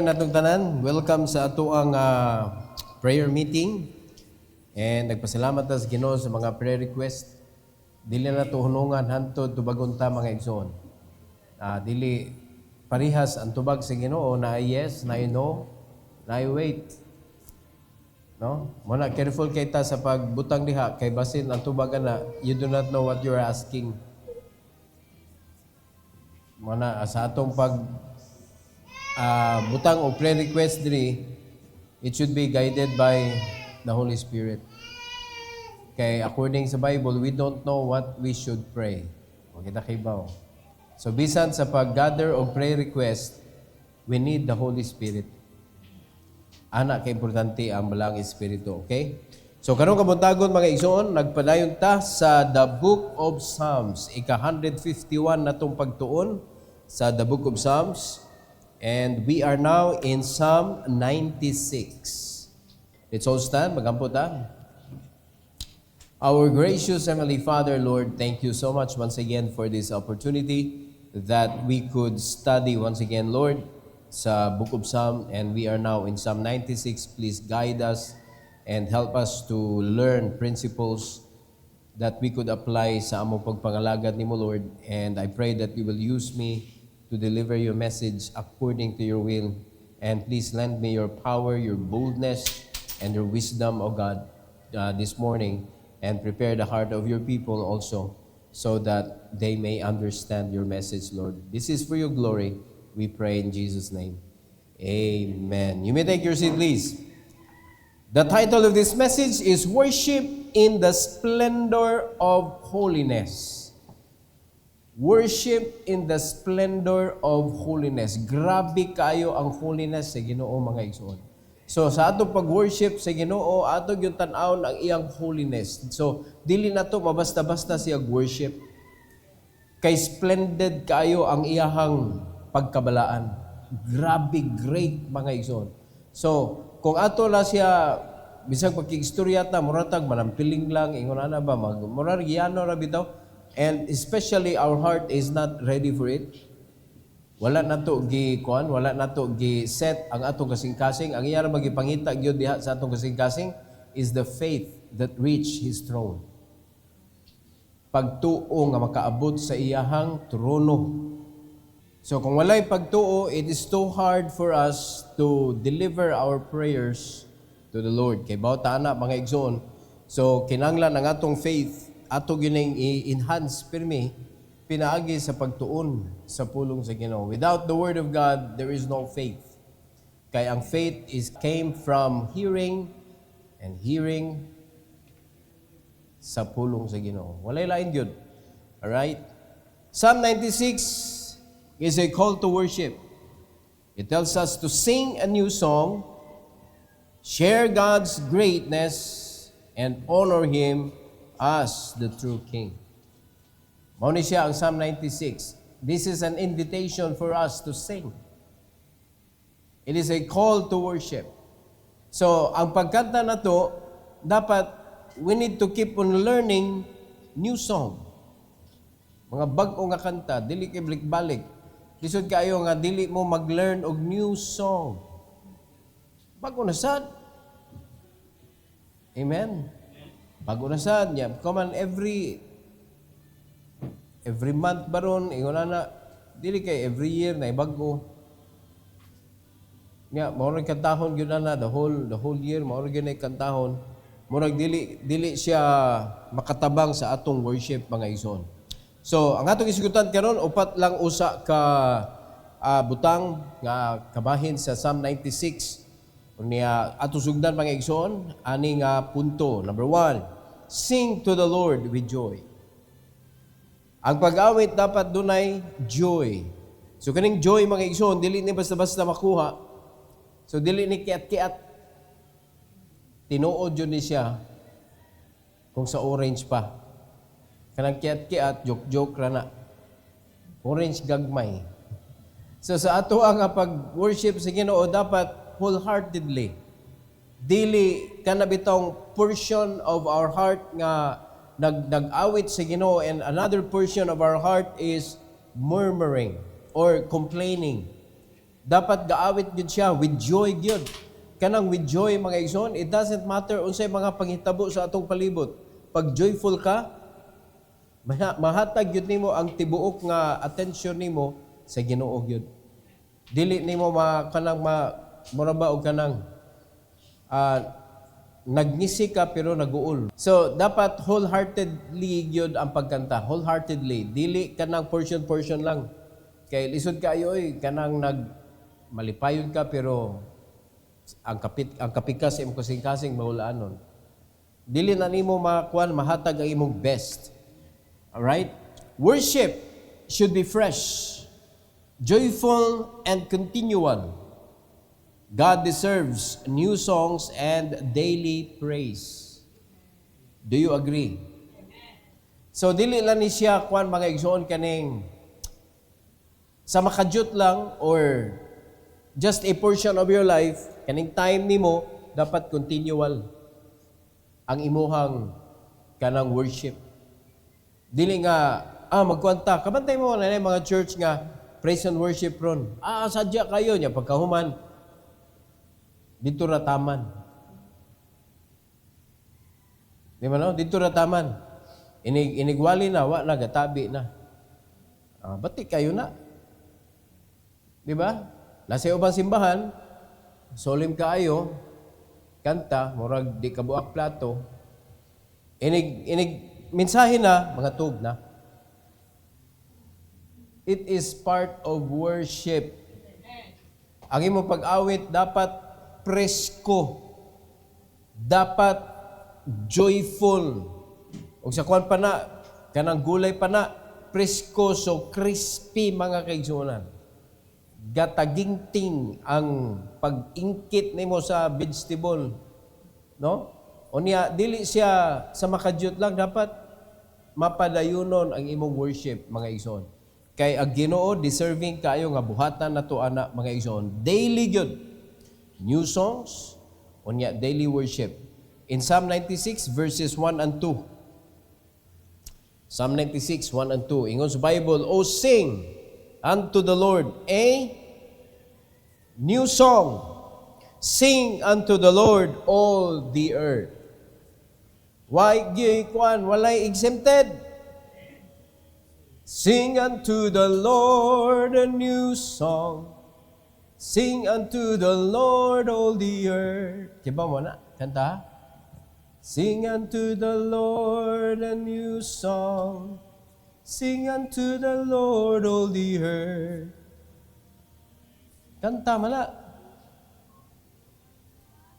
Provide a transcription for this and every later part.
morning natong tanan. Welcome sa ato ang prayer meeting. And nagpasalamat ta sa Ginoo sa mga prayer request. Dili na to hunungan hantod tubagon ta mga igsoon. Dili parihas ang tubag sa Ginoo na yes, na no, na wait. No? Muna careful kay ta sa pagbutang diha kay basin ang tubag na you do not know what you are asking. Muna sa atong butang o prayer request diri, it should be guided by the Holy Spirit. Kay according sa Bible, we don't know what we should pray. O kita kibaw. So bisan sa pag-gather o prayer request, we need the Holy Spirit. Anak kay importante ang balang espiritu, okay? So karong kabuntagon mga igsoon, nagpadayon ta sa the Book of Psalms, ika-151 natong pagtuon sa the Book of Psalms. And we are now in Psalm 96. Let's all stand. Magampo ta. Our gracious Heavenly Father, Lord, thank you so much once again for this opportunity that we could study once again, Lord, sa Book of Psalm. And we are now in Psalm 96. Please guide us and help us to learn principles that we could apply sa among pagpangalagad nimo, Lord. And I pray that you will use me to deliver your message according to your will. And please lend me your power, your boldness, and your wisdom, O God, this morning, and prepare the heart of your people also, so that they may understand your message, Lord. This is for your glory. We pray in Jesus' name. Amen. You may take your seat, please. The title of this message is Worship in the Splendor of Holiness. Worship in the splendor of holiness. Grabe kayo ang holiness sa Ginoo mga igsoon. So sa atong pag-worship sa Ginoo, ato gyud tan-awon ang iyang holiness. So dili na to mabasta-basta siya worship. Kay splendid kayo ang iyahang pagkabalaan. Grabe great mga igsoon. So kung ato la siya bisag pagkiistorya ta muratag manampiling lang ingon ana ba murag giyano ra bitaw. And especially our heart is not ready for it. Wala na to gi-kuan, wala na to gi-set ang atong kasing-kasing. Ang iyara magipangita gyud diha sa atong kasing-kasing is the faith that reach His throne. Pagtuo nga makaabot sa iyahang trono. So kung walay pagtuo, it is too hard for us to deliver our prayers to the Lord. Kay bawta ana mga igsoon. So kinahanglan ang atong faith ato gining i-enhance pirmi pinaagi sa pagtuon sa pulong sa Ginoo. Without the word of God, there is no faith. Kay ang faith came from hearing and hearing sa pulong sa Ginoo. Walay lain gyud. All right? Psalm 96 is a call to worship. It tells us to sing a new song, share God's greatness, and honor Him as the true King. Mao ni siya ang Psalm 96. This is an invitation for us to sing. It is a call to worship. So, ang pagkanta na to, dapat we need to keep on learning new song. Mga bag-o nga kanta, dili kay balik-balik. Lisod kayo nga dili mo mag-learn og new song. Bag-o na sad. Amen. Bago na sad niya. Come on, every month baron, ingon na, dili kay every year na ibago. Nga, maurag kantahon gyud na the whole year, maurag gyud na kantahon. Murag dili siya makatabang sa atong worship mga igsoon. So, ang atong isigutan karon upat lang usa ka butang nga kabahin sa Psalm 96. Niya ato sugdan mga igsoon, ani nga punto. Number 1, sing to the Lord with joy. Ang pag-awit dapat dunay joy. So kaning joy mga igsoon, dili ni basta-basta makuha. So dili ni kiat-kiat. Tinuod yun ni siya kung sa orange pa. Kanang kiat-kiat, joke-joke ra na. Orange gagmay. So sa ato ang pag-worship sa Ginoo dapat wholeheartedly. Dili kana bitong portion of our heart nga nag-awit sa Ginoo and another portion of our heart is murmuring or complaining. Dapat gaawit gyud siya with joy gyud. Kanang with joy mga igsoon, it doesn't matter unsay mga panghitabo sa atong palibot. Pag joyful ka, mahatag gyud nimo ang tibuok nga attention nimo sa Ginoo gyud. Dili nimo mura ba og kanang nagngisi ka pero naguol. So dapat wholeheartedly gyud ang pagkanta, wholeheartedly. Dili kanang portion lang. Kay lisod kayo kanang malipayon ka pero ang kapikas sa imong kasing-kasing mahulaanon. Dili na nimo mahatag ang imong best. Alright? Worship should be fresh, joyful, and continual. God deserves new songs and daily praise. Do you agree? So dili lang ni siya mga igsoon kaning sa makajut lang or just a portion of your life, kaning time nimo dapat continual ang imuhang kanang worship. Dili nga magkwanta kabantay mo na mga church nga praise and worship ron. Sadya kayo nya pagkahuman dito ra taman. Di ba no? Dito ra taman. Inigwali na, wa na gatabi na. Batik kayo na. Di ba? Nasa ubang simbahan, solim kaayo, kanta, murag di kabuak plato, mensahe na, mga tug na. It is part of worship. Ang imong pag-awit dapat presko, dapat joyful. O sa kwan pa na, kanang gulay pa na, presko, so crispy mga kaigsunan. Gatagingting ang pag-ingkit nimo sa vegetable, no? Unya dili siya sa makajut lang, dapat mapadayunon ang imong worship mga igsoon. Kay ang Ginoo deserving kayo nga buhatan nato ana mga igsoon. Daily gyud new songs, unya daily worship. In Psalm 96 verses 1 and 2. Psalm 96 1 and 2. Ingon sa Bible, "O sing unto the Lord a new song. Sing unto the Lord all the earth." Why walay exempted? Sing unto the Lord a new song. Sing unto the Lord all the earth. Diba mo na? Kanta? Sing unto the Lord a new song. Sing unto the Lord all the earth. Kanta mala.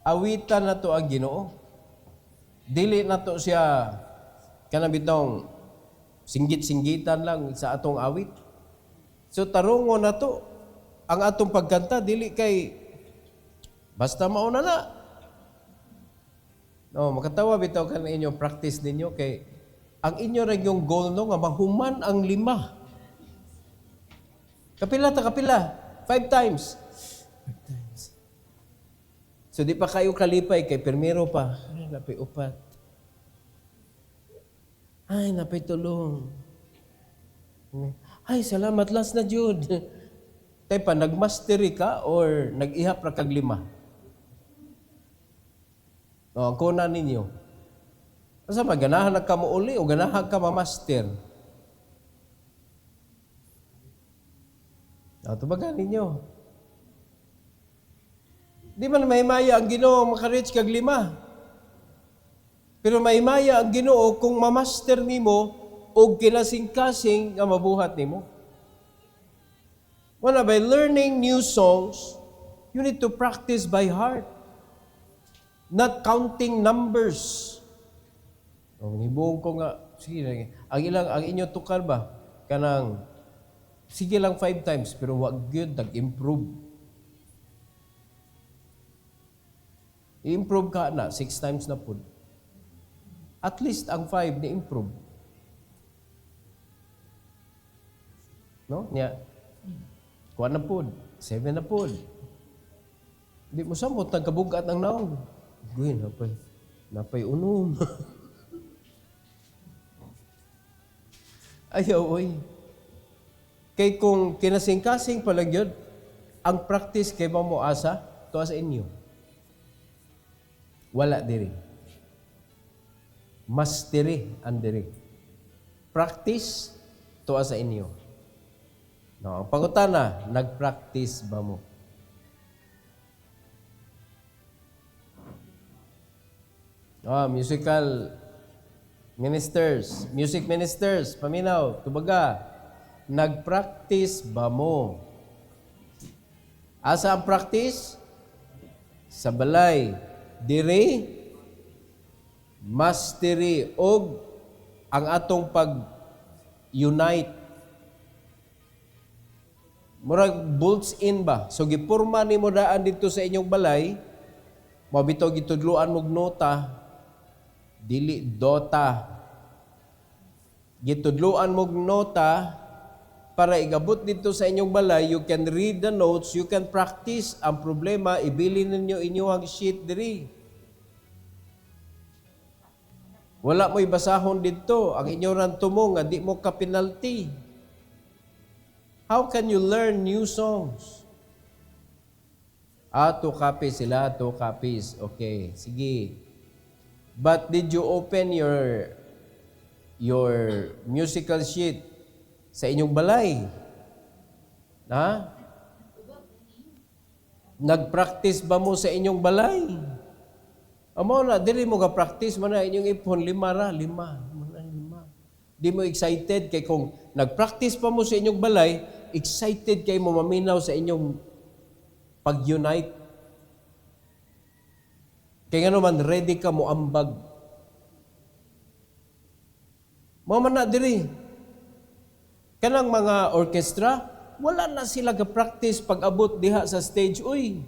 Awitan na to ang Ginoo. Dili na to siya kanabitong singgit-singgitan lang sa atong awit. So tarungo na to. Ang atong pagkanta, dili kay basta mauna na. No, makatawa bitaw ka na inyong practice ninyo kay ang inyo rin yung goal no, nga mahuman ang 5. Kapila. 5 times. So di pa kayo kalipay kay permero pa. Ay, napay 4. Ay, napay 3. Ay, salamat last na Jude. Tay pa, nagmastery ka or nag-ihap ra kag 5? Ang kuna ninyo. Asa ganahan na ka mo uli o ganahan ka ma-master? Tubagan ninyo. Di man mahimaya ang Ginoo maka-reach kag 5. Pero mahimaya ang Ginoo kung ma-master nimo og kinasing-kasing nga mabuhat nimo. Well, by learning new songs, you need to practice by heart. Not counting numbers. Nibuong ko nga, sige, ang inyo tukar ba? Kanang, sige lang 5 times, pero wag good, nag-improve. I-improve ka na, 6 times na po. At least ang 5 ni-improve. No? Nya, 1 na po, 7 na po. Hindi mo samot, nagkabugat ng naong. Guy, napay unom. Ayaw, oy. Kay kung kinasing-kasing palang yun, ang practice kay mo asa, tuwa sa inyo. Wala diri. Mastery ang diri. Practice, tuwa sa inyo. No, ang pangutana, nag-practice ba mo? Musical ministers, music ministers, paminaw, tubaga, nag-practice ba mo? Asa ang practice? Sa balay. Diri, mastery, og ang atong pag-unite. Murag bolts in ba? So, gipurma ni mo daan dito sa inyong balay, mabito gitudluan mog nota, dili dota. Gitudluan mog nota, para igabot dito sa inyong balay, you can read the notes, you can practice. Ang problema, ibili ninyo inyong sheet diri. Wala mo'y basahon dito. Ang inyong tumo nga, di mo ka penalty. How can you learn new songs? 2 copies sila, 2 copies. Okay, sige. But did you open your musical sheet sa inyong balay? Ha? Nag-practice ba mo sa inyong balay? Amo na, dili mo ka-practice mo na inyong ipon, 5 ra, 5. Di mo excited kay kung nag-practice pa mo sa inyong balay, excited kay mo maminaw sa inyong pag-unite. Kaya nga naman, ready ka mo ambag. Mama na diri. Kanang mga orchestra, wala na sila ga-practice pag-abot diha sa stage. Uy,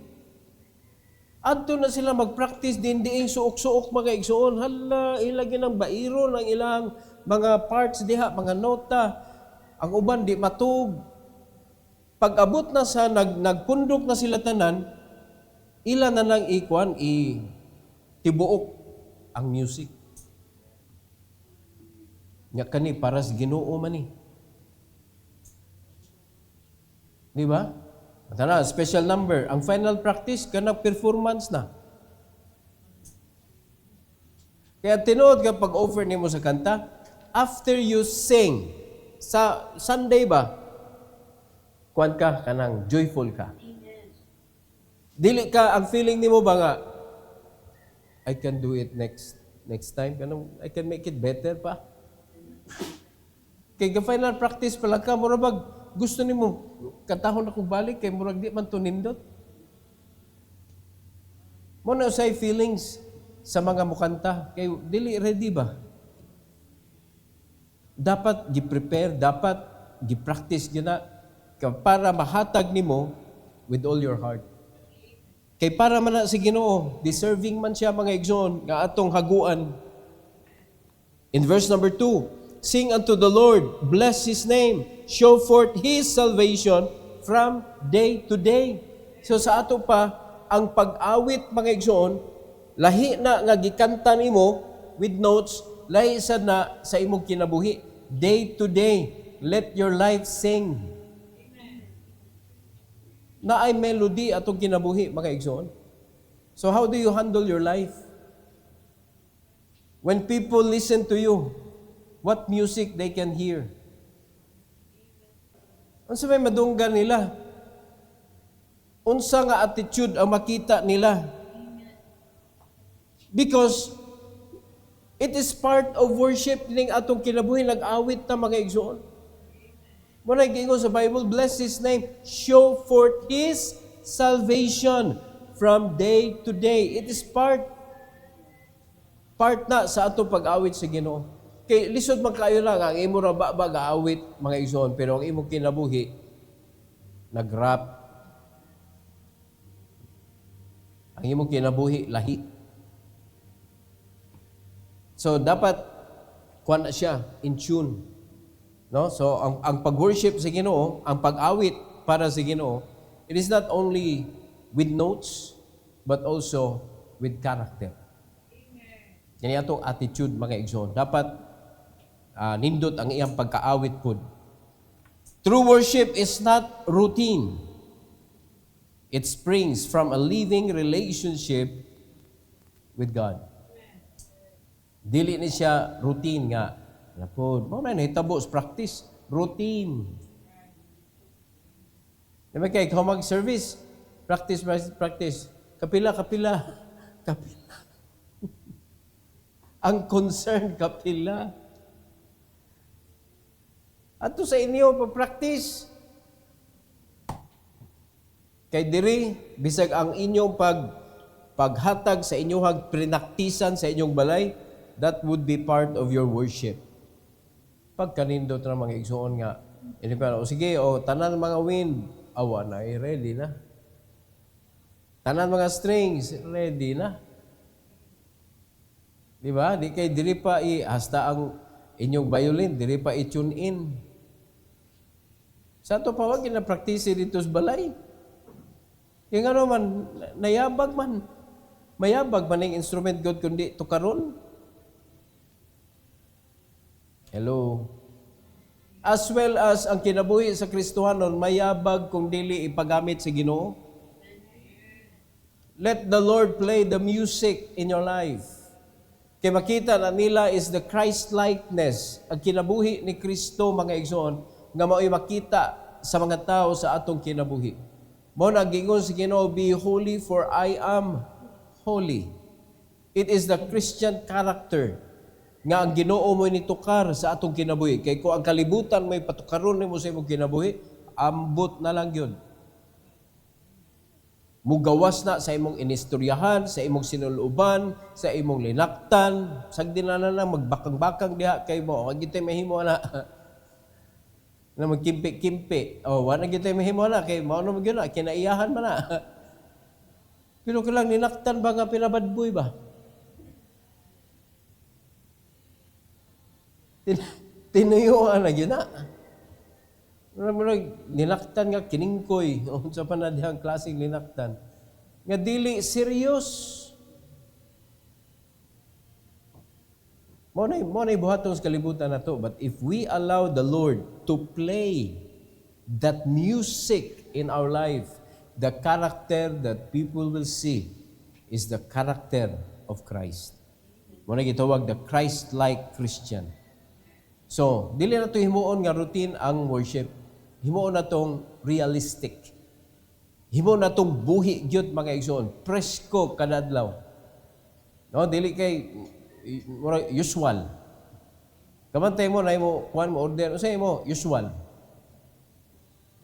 adto na sila mag-practice din diing suok-suok mga igsoon. Hala, ilagay ng bairo ng ilang mga parts diha, mga nota. Ang uban di matug. Pag-abot na sa nagpundok na sila tanan, ila na lang tibuok ang music. Nga kani para sa Ginoo man ni. Di ba? Tara, special number. Ang final practice, kanang performance na. Kaya tinuod ka pag-offer nimo sa kanta, after you sing, sa Sunday ba, kuwan ka, kanang joyful ka. Dili ka, ang feeling nimo ba nga, I can do it next time. Kanang, I can make it better pa. Kaya final practice pala ka, murabag, gusto nimo katahon ako balik kay murag di man to nindot. Mo na say feelings sa mga mukanta kay dili ready ba? Dapat gi-prepare, dapat gi-practice gina para mahatag nimo with all your heart. Kay para man na si Ginoo, deserving man siya mga igsoon nga atong haguan. In verse number 2, sing unto the Lord, bless His name, show forth His salvation from day to day. So sa ato pa, ang pag-awit mga igsoon, lahi na nga gikanta nimo with notes, lahi sad na sa imong kinabuhi. Day to day, let your life sing. Na ay melody atong kinabuhi mga igsoon. So how do you handle your life? When people listen to you, what music they can hear. Unsa may madunggan nila? Unsa nga attitude ang makita nila? Because it is part of worship ning atong kinabuhi, nag-awit ta mga igsoon. Muna giingon sa Bible, bless His name, show forth His salvation from day to day. It is part na sa atong pag-awit sa Ginoo. Kay lisod man kayo lang ang imo ra ba gaawit mga igsoon, pero ang imong kinabuhi nag-rap. Ang imong kinabuhi lahi. So dapat kuan na siya in tune. No? So ang pag-worship sa Ginoo, ang pag-awit para sa Ginoo, it is not only with notes but also with character. Kani atong attitude mga igsoon. Dapat nindot ang iyang pagkaawit pod. True worship is not routine. It springs from a living relationship with God. Dili ni siya routine nga. Napod, mo na nahitabo sa practice. Routine. Diba kay ikaw mag-service? Practice. Kapila. Ang concern, kapila. At to sa inyo, pag-practice. Kay diri, bisag ang inyong paghatag sa inyong prinaktisan sa inyong balay, that would be part of your worship. Pagkanindot na mga igsuon nga, sige, tanan mga wind, awa na, ready na. Tanan mga strings, ready na. Di ba? Di kay diri pa hasta ang inyong violin, diri pa i-tune in. Sa ito pa, wag gina-practice dito sa balay. Kaya nga naman, nayabag man. Mayabag man ang instrument God kundi tukaron. Hello. As well as ang kinabuhi sa Kristohanon, mayabag kung dili ipagamit sa Ginoo. Let the Lord play the music in your life. Kaya makita na nila is the Christ-likeness, ang kinabuhi ni Kristo, mga igsoon, nga mao'y makita sa mga tao sa atong kinabuhi. Mo nagingon sa Ginoo, be holy for I am holy. It is the Christian character nga ang Ginoo mo nitukar sa atong kinabuhi. Kay ko ang kalibutan may patukaron nimo sa imong kinabuhi, ambot na lang yun. Mugawas na sa imong inistoryahan, sa imong sinuluban, sa imong linaktan, sagdi na lang magbakang-bakang diha kay mo. Wag gitay mahimo na. Na magkimpi-kimpi. Wala gitay mahimo na kay mao na magyud na kinaiyahan man na. Pero kailang ninaktan ba nga pinabadboy ba? Tinuyuan na yun na. Ninaktan nga kiningkoy. Sa panadihang klaseng ninaktan. Nga dili serious. Mo na buhatong sa kalibutan na to. But if we allow the Lord to play that music in our life, the character that people will see is the character of Christ. Mo na gitawag the Christ-like Christian. So, dili na ito himuon nga routine ang worship. Himuon na itong realistic. Himuon na itong buhi gyud mga igsoon. Presko kadadlaw. No, dili kay usual. Kamantay mo na mo kuan mo order, say mo usual.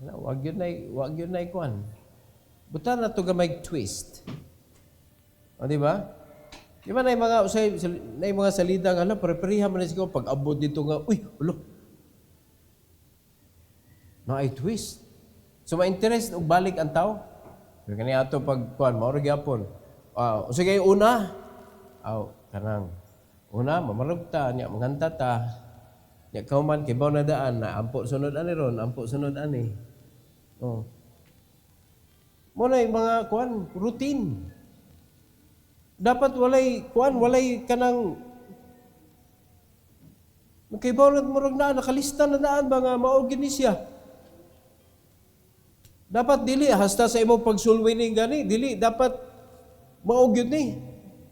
Wag gyud na kuan. Buta na to gamay twist. O di ba? Di ba na yung mga, na yung mga salida nga, pare-pareha man na siguro, pag abot dito nga, uy, ulo. Na ay twist. So, ma-interest, balik ang tao. Pero kanya ato pag-kuhan, maurag yapon. Sige, una, kanang, una, mamarugta, niya, mangantata, niya, kauman, kibaw na daan, na ampo sunod ani ron, ampo sunod ani. Muna yung mga, kuhan, routine. Dapat walay kanang magkaibaw na murag na nakalista na daan ba nga maugin ni siya. Dapat dili hasta sa imong pagsulwining gani, dili dapat maugin ni.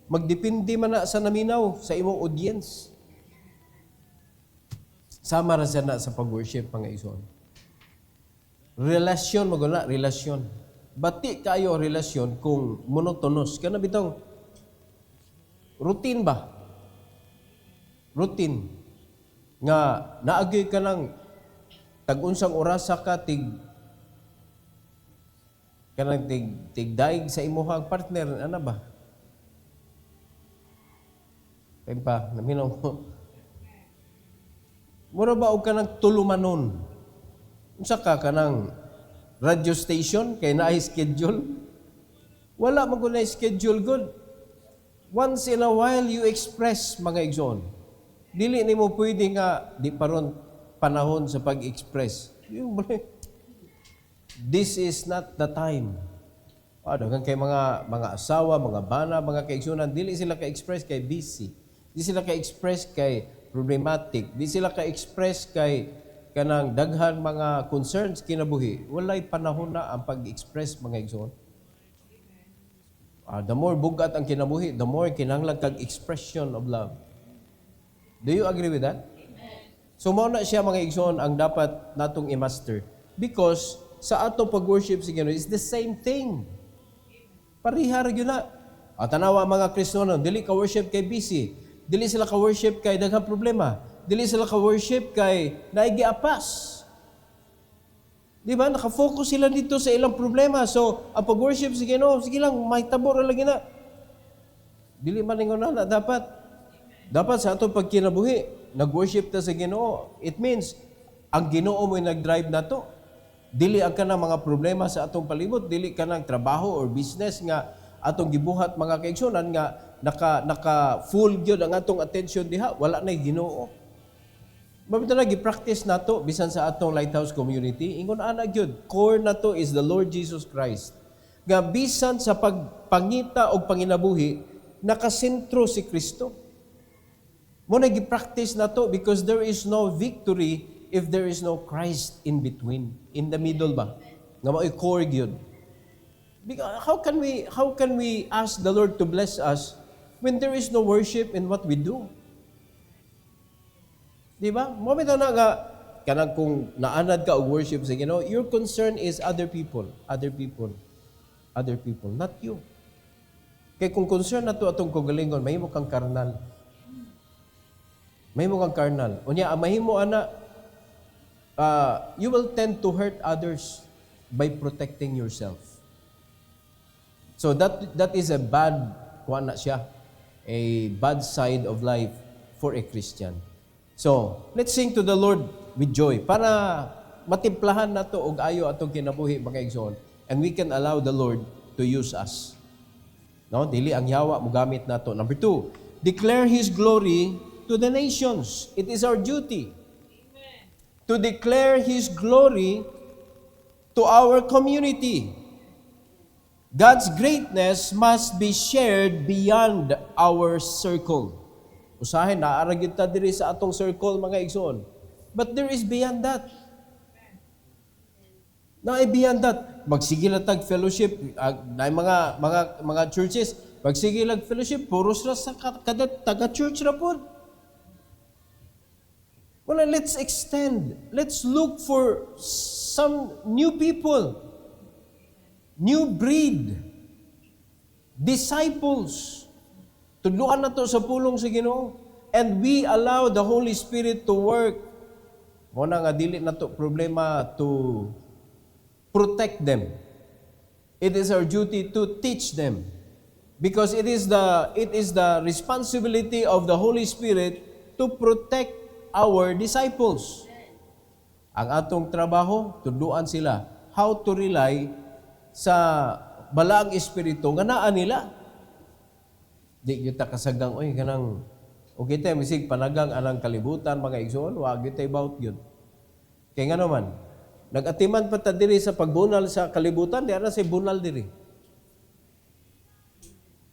Magdepende man na sa naminaw sa imong audience. Sama ra sa pag-worship mga igsoon. Relasyon maguna, relasyon. Bati kayo relasyon kung monotonous kana bitong routine ba? Routine. Nga, naagay ka ng tag-unsang orasa ka, tigdaig sa imuhang partner, ano ba? Kaya pa, naminaw mo. Mura ba o ka ng tulumanon? Unsa ka ng radio station, kaya na-schedule? Wala mag-unay schedule good. Once in a while, you express, mga igsoon. Dili ni mo pwede nga, di paron panahon sa pag-express. This is not the time. Daghang kay mga asawa, mga bana, mga kaigsunan, dili sila ka-express kay busy. Di sila ka-express kay problematic. Di sila ka-express kay kanang daghan mga concerns kinabuhi. Walay panahon na ang pag-express, mga igsoon. The more bugat ang kinabuhi, the more kinahanglan kag expression of love. Do you agree with that? So mao na siya mga igsoon ang dapat natong i-master. Because sa ato pag-worship sa Ginoo is the same thing. Parihar gyud na. Tanawa mga Kristiyano, dili ka worship kay busy. Dili sila ka worship kay daghang problema. Dili sila ka worship kay naigiapas. Di ba? Nakafocus sila dito sa ilang problema. So, ang pag-worship, sige lang, may tabor lang na. Dili man na dapat. Dapat sa atong pagkinabuhi, nag-worship ta sa Ginoo. It means, ang Ginoo mo nag-drive na to. Dili ang kanang mga problema sa atong palibot, dili kanang trabaho or business nga atong gibuhat mga kaigsunan nga naka full gyud ang atong attention diha, wala na Ginoo. Mabito na gi-practice nato bisan sa atong Lighthouse community, ingon ana gyud, core nato is the Lord Jesus Christ. Nga bisan sa pagpangita og panginabuhi, nakasentro si Kristo. Mo na gi-practice nato because there is no victory if there is no Christ in between, in the middle ba? Nga mao'y core gyud. How can we ask the Lord to bless us when there is no worship in what we do? Di ba? Momento na nga, kanang kung naanad ka og worship sa Ginoo, your concern is other people, not you. Kaya kung concern na to atong kagalingon, mahimo kang karnal. Unya, mahimo ana, you will tend to hurt others by protecting yourself. So that is a bad side of life for a Christian. So, let's sing to the Lord with joy para matimplahan nato og ayo atong kinabuhi mga igsoon, and we can allow the Lord to use us. No, dili ang yawa mo gamit nato. Number 2, declare His glory to the nations. It is our duty to declare His glory to our community. God's greatness must be shared beyond our circle. Usahin, naaragid ta diri sa atong circle, mga igsoon. But there is beyond that. Beyond that. Magsigilatag fellowship, mga churches, magsigilag fellowship, puros na sa kada taga-church na po. Well, let's extend. Let's look for some new people. New breed. Disciples. Tudluan na to sa pulong sa Ginoo. And we allow the Holy Spirit to work. Muna nga dili na to problema to protect them. It is our duty to teach them. Because it is the responsibility of the Holy Spirit to protect our disciples. Ang atong trabaho, tudluan sila how to rely sa balaang espiritu nga naa nila. Di kita kasagang, kanang, okay tayo, misig panagang anang kalibutan, mga igsoon, wag tayo about yun. Kaya nga naman, nag-atiman pa ta diri sa pagbunal sa kalibutan, di na sa bunal diri.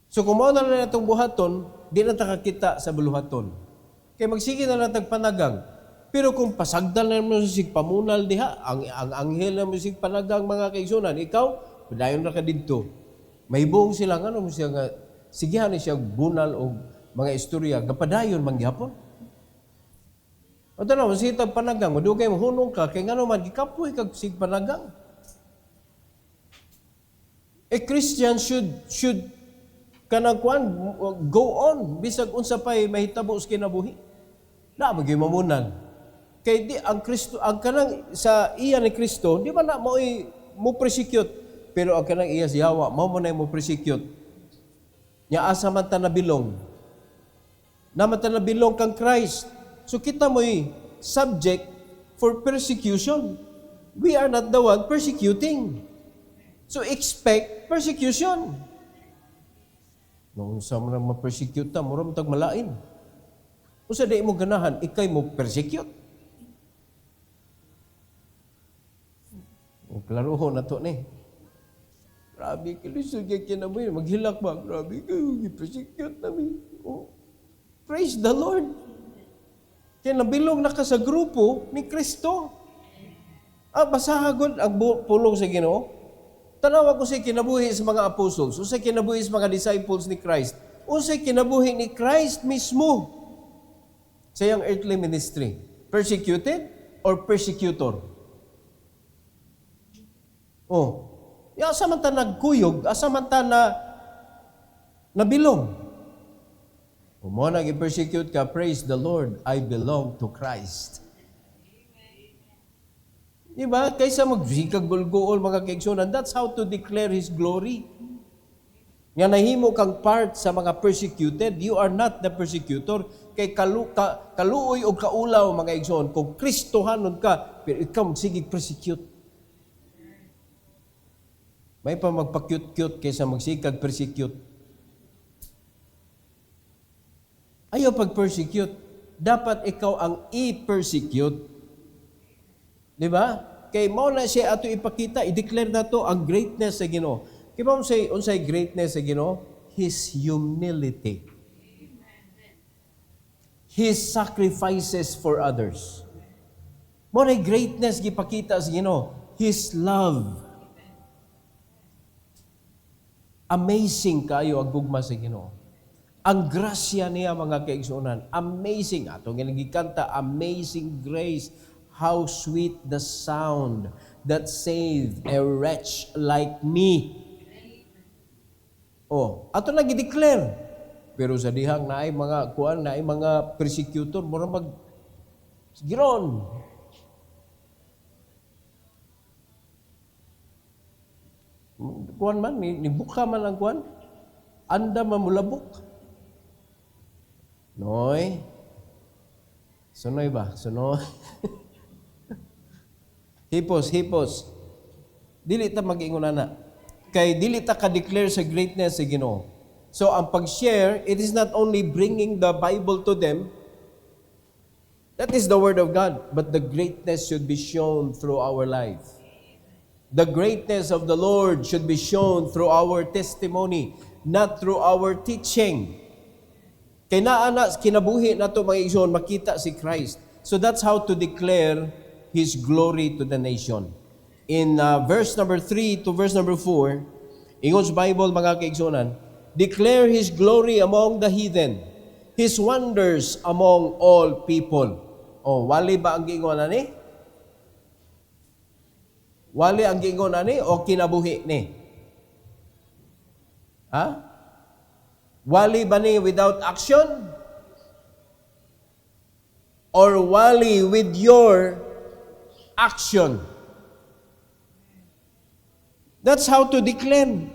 So kung mao na lang itong buhaton, di na takakita sa buluhaton. Kaya magsige na lang tagpanagang. Pero kung pasagdal na mo sig pamunal diha, ang anghel na mo sig panagang mga kaigsunan, ikaw, padayon na ka dito. May buong sila, ano mo siya nga, sigihan siya bunal o mga istorya, gapadayon mangyapon. O na, masitag panagang, madugay mo hunong ka, kaya nga naman, gikapoy kag sig panagang. A Christian should kanang go on, bisag unsa pa'y mahitabo sa kinabuhi. Na, maging mamunal. Kaya di, ang Kristo, ang kanang sa iya ni Kristo, di ba na mo persecute, pero ang kanang iya si Yawa, mo na mo persecute. Nya asa man ta nabilong. Naman ta nabilong kang Christ. So kita mo'y subject for persecution. We are not the one persecuting. So expect persecution. Nung sa mo na ma-persecute ta, mura mo tag malain. O sa di mo ganahan, ikay mo persecute. O klaruho na to ni. Grabe, kilisod kaya kinabuhi. Maghilak ba? Grabe, i-persecute namin. Oh, praise the Lord. Kaya nabilong na ka sa grupo ni Kristo. Basahagon ang pulong sa Ginoo. Tanawa ko say kinabuhi sa mga apostles, unsay kinabuhi sa mga disciples ni Christ, unsay kinabuhi ni Christ mismo sa iyang earthly ministry. Persecuted or persecutor? Oh, asa man ta nagkuyog, asa man ta nabilong. Kung mo nag-persecute ka, praise the Lord, I belong to Christ. Diba? Kaysa magsikag gulgool mga kaigsunan, that's how to declare His glory. Nga nahimo kang part sa mga persecuted, you are not the persecutor. Kay kaluoy o kaulaw mga igsoon, kung Kristohanon ka, pero ikaw magsigig persecute. May pa magpa-cute-cute kaysa magsikag persecute. Ayaw pag-persecute. Dapat ikaw ang i-persecute. Di ba? Kay mao na siya ato ipakita, i-declare na to ang greatness sa Ginoo. Kay mao unsay greatness sa Ginoo? His humility. His sacrifices for others. Mao na greatness gipakita sa Ginoo. His love. Amazing kayo ang gugma sa Ginoo. Ang grasya niya mga kaigsuonan, amazing. Atong ginagikanta, amazing grace. How sweet the sound that saved a wretch like me. Oh, ato na gi-declare. Pero sa dihang naay mga kuan, naay mga persecutor, mura mag giron. Kuan man, ni buka man ang kuan. Anda mamulabok. Noy. Sunoy ba? Sunoy. Hipos. Dili ta mag-ingon ana. Kay dili ta ka-declare sa greatness sa Ginoo. So ang pag-share, it is not only bringing the Bible to them. That is the Word of God. But the greatness should be shown through our life. The greatness of the Lord should be shown through our testimony, not through our teaching. Kay naana kinabuhi nato mga igsoon makita si Christ. So that's how to declare His glory to the nation. In verse number 3 to verse number 4, ingon sa Bible mga kaigsunan, declare His glory among the heathen, His wonders among all people. Oh, wali ba ang giingon ani? Wali ang giingon ani o kinabuhi ni? Ha? Wali ba ni without action? Or wali with your action? That's how to declare.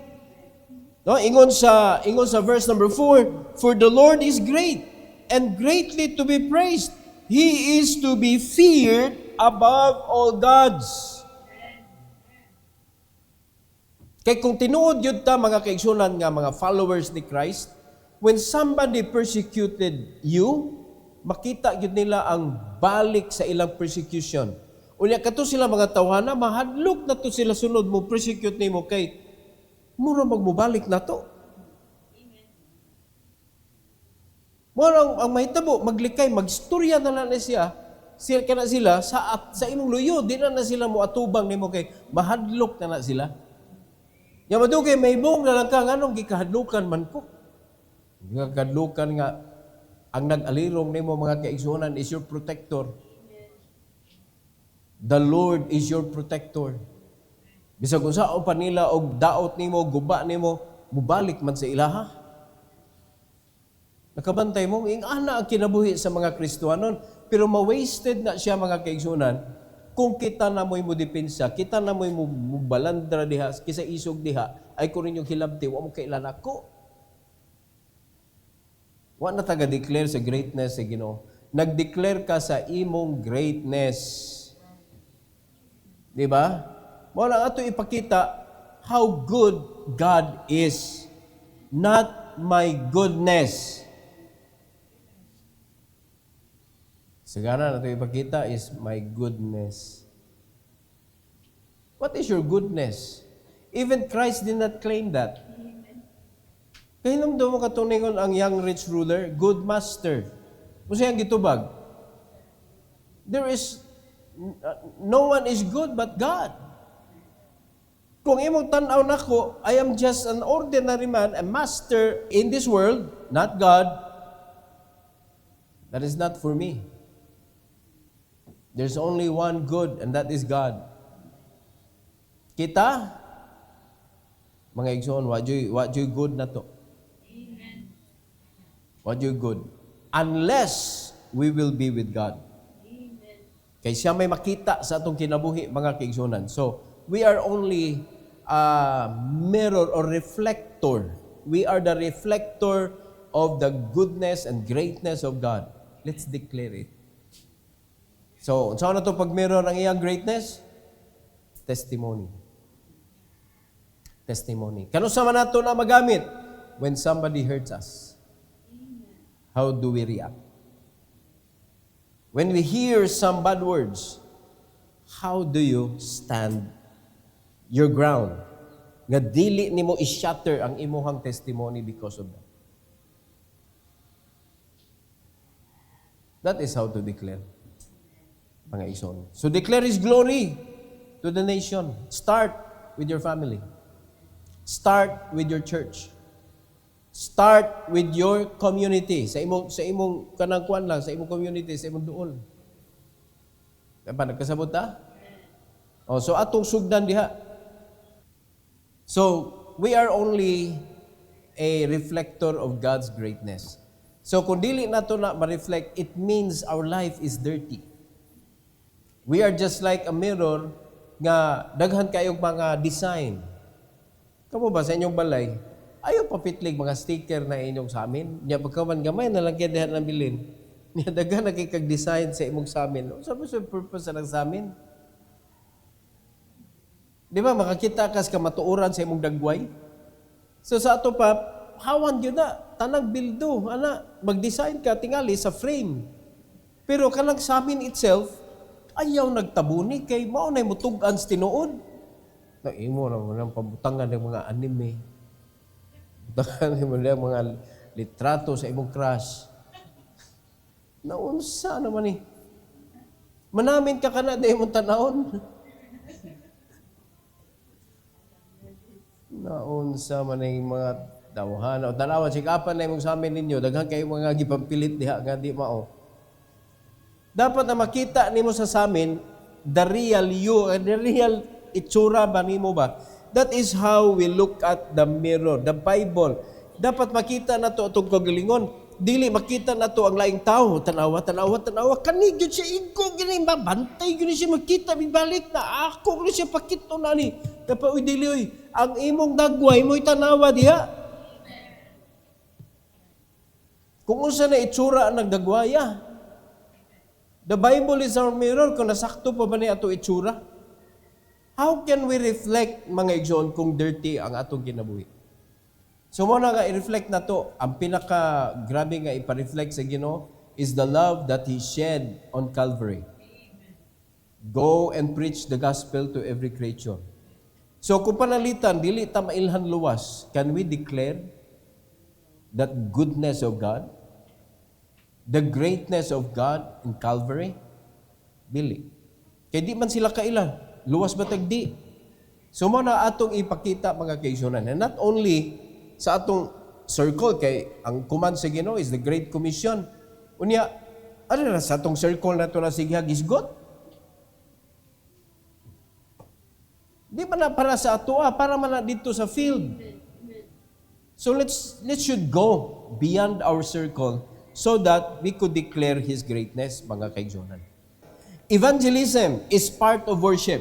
No, ingon sa verse number 4, for the Lord is great and greatly to be praised. He is to be feared above all gods. Kay kung tinuod yun ta mga kaigsunan nga mga followers ni Christ, when somebody persecuted you, makita yun nila ang balik sa ilang persecution. Unya kato sila mga tawhana, mahadlok na to sila sunod mo, persecute nimo kay mura magmubalik na to. Mura ang mahitabo, maglikay, magstorya na lang siya, kana sila sa imong luyo, di na sila mo atubang nimo kay mahadlok na sila. Ya madugay may bong na lang ka nganong gikahadlukan man ko. Gikahadlukan nga ang nag-alirong nimo mga kaigsuonan is your protector. The Lord is your protector. Bisag kung saan pa nila og daot nimo, guba nimo, mubalik man sa ilaha. Nakabantay mo, ingana ang kinabuhi sa mga Kristohanon, pero ma-wasted na siya mga kaigsuonan kung kita na mo'y mo depensa, kita na mo'y mo balandra diha, kisa isog diha, ay kung ninyong hilabti, wa mo kailan ako. Wa na taga-declare sa greatness sa Ginoo. Nag-declare ka sa imong greatness. Di ba? Mo lang ato ipakita how good God is, not my goodness. Sagana nato ipakita is my goodness. What is your goodness? Even Christ did not claim that. Kaya nung doon mo katuningon ang young rich ruler, good master. Kung siyang gitubag, there is, no one is good but God. Kung imong tan-aw nako, I am just an ordinary man, a master in this world, not God, that is not for me. There's only one good, and that is God. Kita, mga igsoon, what you good na to? Amen. What you good? Unless we will be with God. Amen. Kaya siya may makita sa atong kinabuhi, mga kaigsunan. So, we are only a mirror or reflector. We are the reflector of the goodness and greatness of God. Let's declare it. So, saan na ito pag mirror ang iyang greatness? Testimony. Testimony. Kano sa man nato na magamit? When somebody hurts us. How do we react? When we hear some bad words, how do you stand your ground? Nga dili nimo i-shatter ang imuhang testimony because of that. That is how to declare. Mga ison. So declare His glory to the nation. Start with your family. Start with your church. Start with your community. Sa imong kanangkuan lang, sa imong community, sa imong duol. Kaya nagkasabot ta? Oh, so atong sugdan diha. So, we are only a reflector of God's greatness. So, kung dili nato na ma-reflect, it means our life is dirty. We are just like a mirror nga daghan kayong mga design. Kamo ba sa inyong balay? Ayaw papitlig mga sticker na inyong sa amin. Nya pagkaman gamay na lang kaya dihan ng bilin. Nya daghan nakikag-design sa imong sa amin. Sabi sa purpose na sa amin. Di ba, makakita kas ka matuuran sa imong dagway? So sa ato pa, hawan yun na, tanang bildo, mag-design ka tingali sa frame. Pero kanang sa amin itself, ayaw nagtabuni kay mao na mutugan sa tinuod. Imo na pabutangan ng mga anime. Butangan mo ng mga litrato sa imong crush. Naunsa naman Manamin ka kana dahil mong tanawon. Naunsa man yung mga dawhan. O tanawan, sikapan na yung sa amin ninyo. Daghan kayo mga gipampilit diha nga di mao. Dapat na makita nimo sa amin the real you, the real itsura ba nimo ba? That is how we look at the mirror, the Bible. Dapat makita na to itong kagalingon. Dili makita na to ang laing tao. Tanawa. Kani gyud siya igko gini mabantay gyud siya makita balik na ako gyud siya pakito na ni. Dapat dili ang imong dagway mo'y tanawa diha. Kung unsa na itsura ang nagdagwaya. The Bible is our mirror kung nasakto pa ba ni ato itsura? How can we reflect mga igsoon kung dirty ang atong kinabuhi? So mo na nga i-reflect na to, ang pinaka-grabe nga ipa-reflect sa Ginoo is the love that He shed on Calvary. Go and preach the gospel to every creature. So kung panalitan, dili ta mailhan luwas, can we declare that goodness of God? The greatness of God in Calvary? Dili. Kaya di man sila kailan. Luwas ba tagdi? So mo na atong ipakita mga kaigsunan. And not only sa atong circle, kay ang command sa Ginoo is the Great Commission. Unya, na sa atong circle na ito na sige gisgot? Di ba na para sa ato, para man na dito sa field. So let's should go beyond our circle so that we could declare His greatness, mga kaigsunan. Evangelism is part of worship.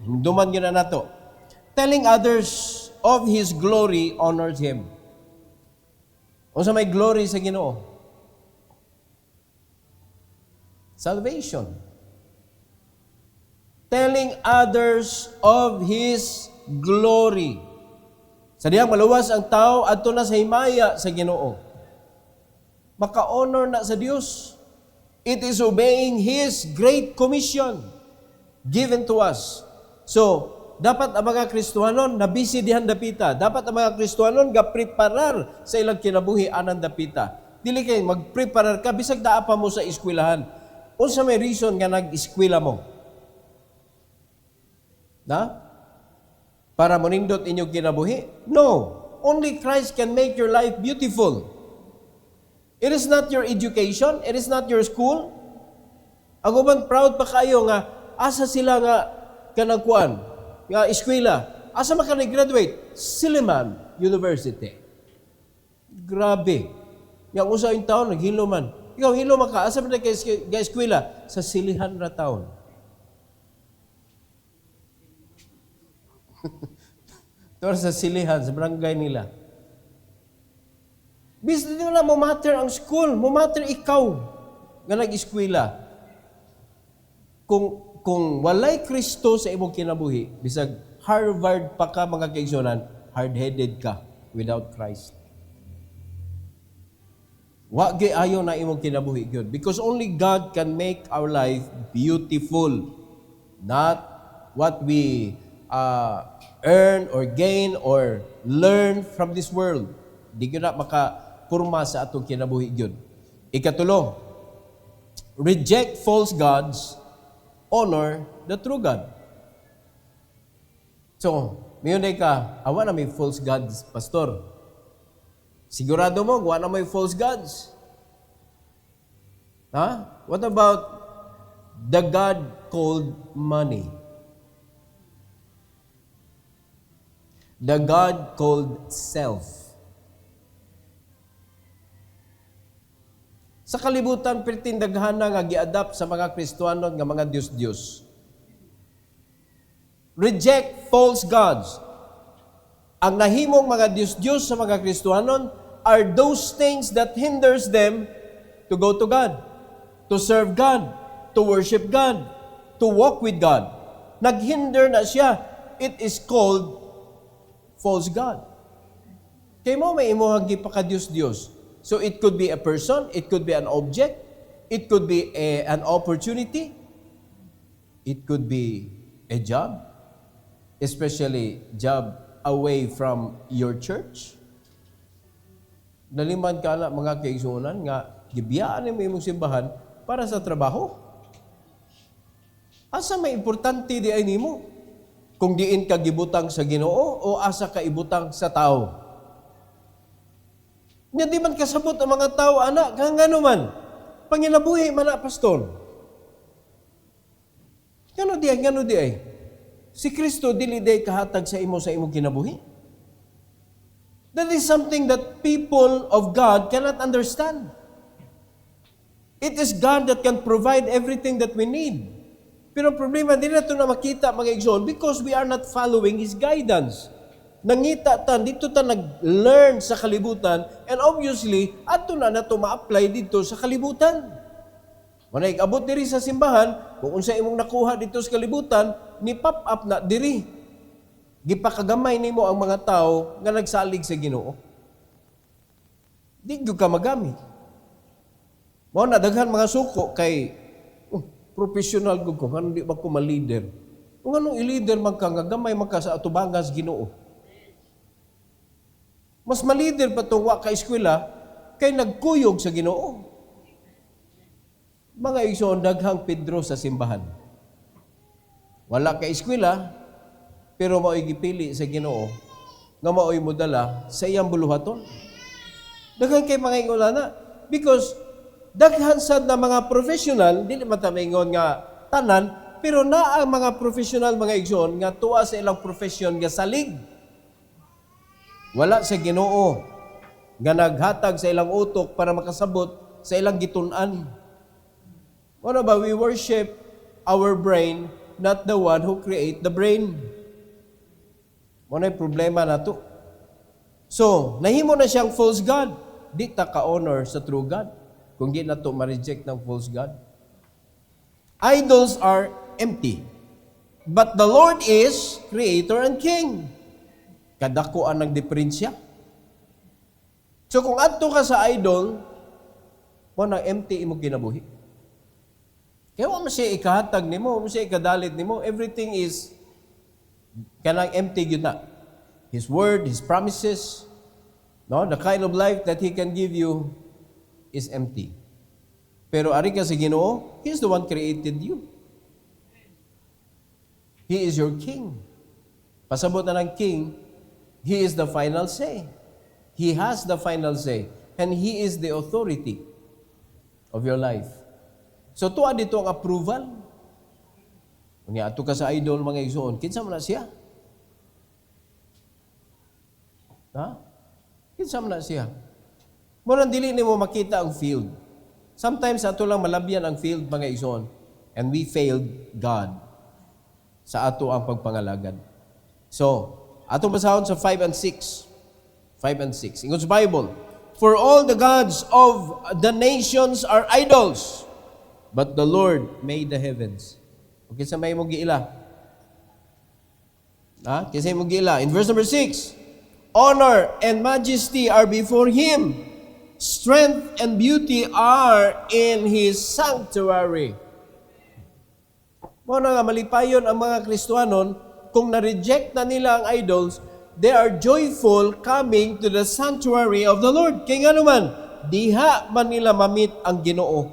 Duman yun na nato. Telling others of His glory honors Him. O sa may glory sa Ginoo? Salvation. Telling others of His glory. Sa diyang maluwas ang tao adto na sa himaya sa Ginoo. Maka-honor na sa Dios. It is obeying His great commission given to us. So, dapat ang mga Kristohanon na busy dihan dapita. Dapat ang mga Kristohanon ga-preparar sa ilang kinabuhi anan dapita. Dili kay mag-preparar ka bisag daa pa mo sa eskwelahan. Unsa may reason nga nag-eskwela mo? Na? para monindot inyong kinabuhi? No. Only Christ can make your life beautiful. It is not your education. It is not your school. Ako man proud pa kayo nga, asa sila nga kanagkuan, nga eskwela. Asa man ka graduate? Silliman University. Grabe. Yang usa yung taon, naghilo man. Ikaw, hilo man ka. Asa man ka eskwela? Sa silihan na taon. Ito sa silihan, sa barangay nila. Bis di na mo matter ang school, mo matter ikaw nga nag-eskwela. Kung walay Kristo sa imong kinabuhi, bisag Harvard pa ka mga kaigsunan, hard-headed ka without Christ. Wa gyud ayo na imong kinabuhi gyud, because only God can make our life beautiful, not what we earn or gain or learn from this world. Di gyud na makapurma sa atong kinabuhi gyud. Ikatulo, reject false gods, honor the true God. So, mayon ka, awa na may false gods, pastor. Sigurado mo, wa na may false gods. Ha? What about the God called money? The God called self. Sa kalibutan, pertindaghan na nga gi-adapt sa mga Kristiyano nga mga Diyos-Diyos. Reject false gods. Ang nahimong mga Diyos-Diyos sa mga Kristiyano are those things that hinders them to go to God, to serve God, to worship God, to walk with God. Naghinder na siya. It is called false God. Kaya mo may imuhang gipaka-Diyos-Diyos. So it could be a person, it could be an object, it could be an opportunity, it could be a job, especially job away from your church. Naliman ka na mga kaigsunan nga gibiyaan mo imong simbahan para sa trabaho. Asa may importante di ay nimo? Kung diin ka gibutang sa Ginoo o asa ka ibutang sa tao. Nya di man kasabot ang mga tao, anak, kangano man. Panginabuhi man na, pastor. Ngano di ay. Si Kristo dili day kahatag sa imong kinabuhi. That is something that people of God cannot understand. It is God that can provide everything that we need. Pero ang problema, hindi na ito na makita mga igsoon because we are not following His guidance. Nangita ta, dito ta nag-learn sa kalibutan and obviously, ato na ito ma-apply dito sa kalibutan. Manay, abot diri sa simbahan, kung unsa imong nakuha dito sa kalibutan, ni pop up na diri. Gipakagamay nimo ang mga tao nga nagsalig sa Ginoo. Di gyud ka magamit. Mao na daghan mga suko kay professional gud ko, kan di ba ko ma-leader. Kung anong i-leader man ka nga gamay man ka sa atubangas Ginoo. Mas ma-leader pa tong wa ka eskwela kay nagkuyog sa Ginoo. Mga igsoon daghang Pedro sa simbahan. Wala ka eskwela, pero mao'y gipili sa Ginoo nga mao'y modala sa iyang buluhaton. Daghan kay mga ingolana because daghan sad na mga professional, dili man ta maingon nga tanan, pero naa ang mga professional mga igsoon nga tuwa sa ilang profession nga salig. Wala sa Ginoo nga naghatag sa ilang utok para makasabot sa ilang gitun-an. Ano ba? We worship our brain, not the one who create the brain. Ano yung problema na to? So, nahimo na siyang false God. Di ta ka-honor sa true God. Kung di na to ma-reject ng false God. Idols are empty. But the Lord is Creator and King. Kadako ang nagdiferensya. So kung adto ka sa idol, mo na empty imo kinabuhi. Kaya mo siya ikahatag nimo, mo siya ikadalit nimo, everything is kanang empty gyud na. His word, His promises, no, the kind of life that He can give you is empty. Pero ari ka sa Ginoo, He's the one created you. He is your King. Pasabot na ng king, he is the final say. He has the final say. And he is the authority of your life. So, tuwa dito ang approval. Kung ato ka sa idol, mga igsoon, kinsa man na siya? Ha? Kinsa man na siya? Murang dili ni mo makita ang field. Sometimes, ato lang malabyan ang field, mga igsoon. And we failed God sa ato ang pagpangalagad. So, ato basahon sa 5 and 6. 5 and 6. Ingon sa Bible, "For all the gods of the nations are idols, but the Lord made the heavens." Okay, sa may mong giila. Kasi mong giila. In verse number 6, "Honor and majesty are before Him. Strength and beauty are in His sanctuary." Mo na nga malipayon ang mga Kristiyanon kung na-reject na nila ang idols, they are joyful coming to the sanctuary of the Lord. Kaya nga naman, diha man nila mamit ang Ginoo.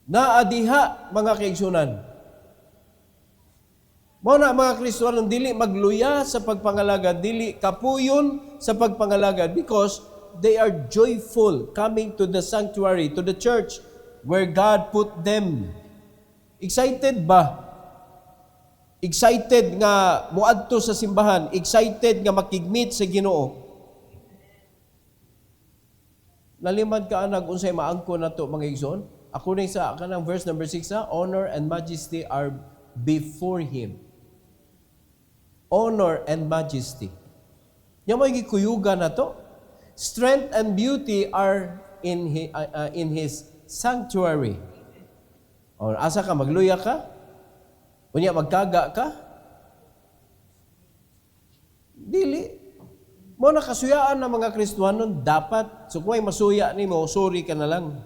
Naadiha, mga kaigsunan. Mao na mga Kristiyanon dili magluya sa pagpangalagad, dili kapuyon sa pagpangalagad because they are joyful coming to the sanctuary, to the church where God put them. Excited ba? Excited nga muadto sa simbahan, excited nga makigmeet sa Ginoo. Nalimad ka anag unsay maangko nato mga igsoon? According sa kanang verse number 6, honor and majesty are before Him. Honor and majesty. Yung mga gikuyugan na to. Strength and beauty are in His sanctuary. O, asa ka, magluya ka? Unya, magkaga ka? Dili. Mo nakasuyaan ng mga Kristiyanon, dapat, so kung ay masuya ni mo, sorry ka na lang.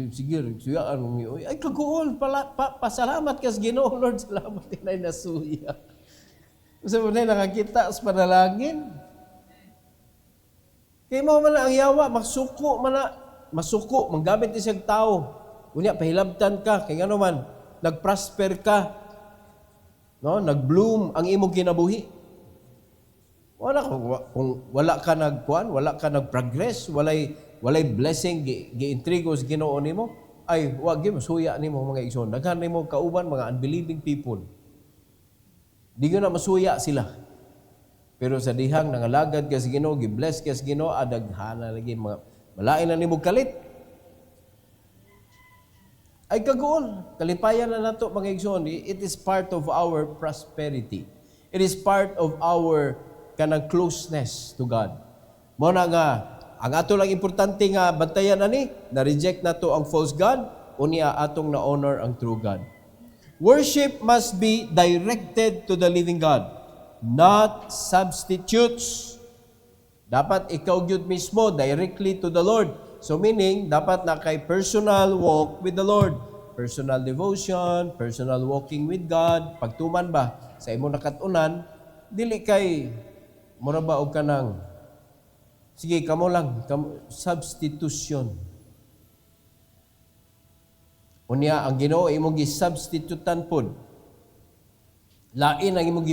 Sige, suyaan mo. Ay, kaguol, pasalamat ka sa Ginoo, Lord, salamat tinay nasuya. Kasi mo na nakakita sa panalangin. Kaya mo man ang yawa, masuko, manggamit isang tao. Unya, pahilabtan ka, kaya nga naman, nag-prosper ka, no? Nag-bloom ang imong kinabuhi. Kung wala ka nagkuan, wala ka nag-progress, walay blessing, gi-intrigo sa Ginoo nimo, ay, wag gyud masuya nimo mga igsoon. Daghan nimo kauban mga unbelieving people. Di gyud na masuya sila. Pero sa dihang nangalagad ka sa Ginoo, gi-bless ka sa Ginoo, adaghana lagi mga malain na nimo kalit. Ay kagoon, kalipayan na nato mga igsoon. It is part of our prosperity. It is part of our kanang closeness to God. Mo na nga, ang ato lang importante nga bantayan ani, na-reject nato ang false God, unya atong na-honor ang true God. Worship must be directed to the living God, not substitutes. Dapat ikaw gyud mismo directly to the Lord. So meaning, dapat na kay personal walk with the Lord. Personal devotion, personal walking with God. Pagtuman ba sa imo nakatunan, dili kay mura ba og kanang sige kamo lang, substitution. Unya ang Ginoo imong gi-substitutan pod. Lain ang imong